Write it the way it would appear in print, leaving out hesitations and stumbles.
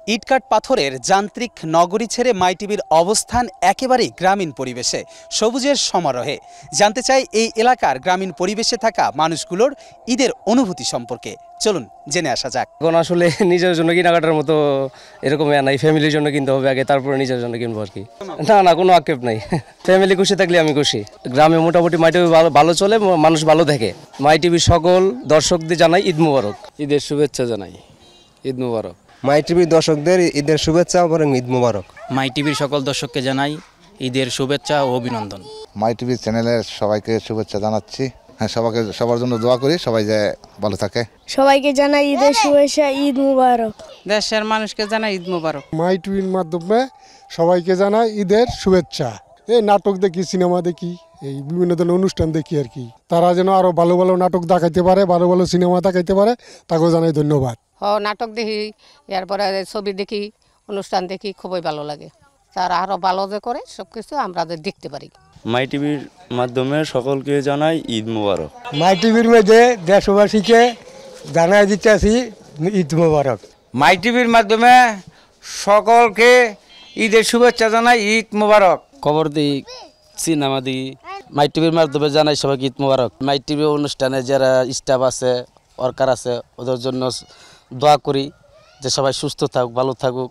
ইটকাট পাথরের যান্ত্রিক নগরী ছেড়ে মাইটিভির অবস্থান একেবারেই গ্রামীণ পরিবেশে, সবুজের সমারোহে। জানতে চাই এই এলাকার গ্রামীণ পরিবেশে থাকা মানুষগুলোর ঈদের অনুভূতি সম্পর্কে। চলুন জেনে আসা যাক। এখন আসলে নিজের জন্য কেনাকাটার মতো এরকম নাই, ফ্যামিলির জন্য কিনতে হবে আগে, তারপরে নিজের জন্য কিনবো আর কি। না কোনো আক্ষেপ নাই, ফ্যামিলি খুশি থাকলে আমি খুশি। গ্রামে মোটামুটি মাইটিভি ভালো চলে, মানুষ ভালো থাকে। মাইটিভির সকল দর্শকদের জানাই ঈদ মুবারক, ঈদের শুভেচ্ছা জানাই, ঈদ মুবারক। মাইটিভির দর্শকদের ঈদের শুভেচ্ছা এবং ঈদ মুবারক। মাইটিভির সকল দর্শককে জানাই ঈদের শুভেচ্ছা ও অভিনন্দন। মাইটিভি চ্যানেলের সবাইকে শুভেচ্ছা জানাচ্ছি। হ্যাঁ, সবার জন্য দোয়া করি, সবাই যে ভালো থাকে। সবাইকে জানাই ঈদের শুভেচ্ছা, ঈদ মুবারক। দেশের মানুষকে জানাই ঈদ মুবারক। মাইটিভির মাধ্যমে সবাইকে জানাই ঈদের শুভেচ্ছা। এই নাটক দেখি, সিনেমা দেখি, এই বিভিন্ন ধরনের অনুষ্ঠান দেখি আর কি। তারা যেন আরো ভালো ভালো নাটক দেখাইতে পারে, ভালো ভালো সিনেমা দেখাইতে পারে, তাকেও জানাই ধন্যবাদ। নাটক দেখি, এরপরে ছবি দেখি, অনুষ্ঠান দেখি, খুবই ভালো লাগে। তারা আরো ভালো যে করে সবকিছু আমরা দেখতে পারি। মাইটিভির মাধ্যমে সকলকে জানাই ঈদ মুবারক। মাইটিভির মধ্যে দেশবাসীকে জানাই দিতেছি ঈদ মুবারক। মাইটিভির মাধ্যমে সকলকে ঈদের শুভেচ্ছা জানাই, ঈদ মুবারক। খবর দিই, সিনেমা দিই, মাইটিভির মাধ্যমে জানাই সবাইকে ঈদ মুবারক। মাইটিভি অনুষ্ঠানে যারা স্টাফ আছে, ওয়ার্কার আছে, ওদের জন্য দোয়া করি যে সবাই সুস্থ থাকুক, ভালো থাকুক।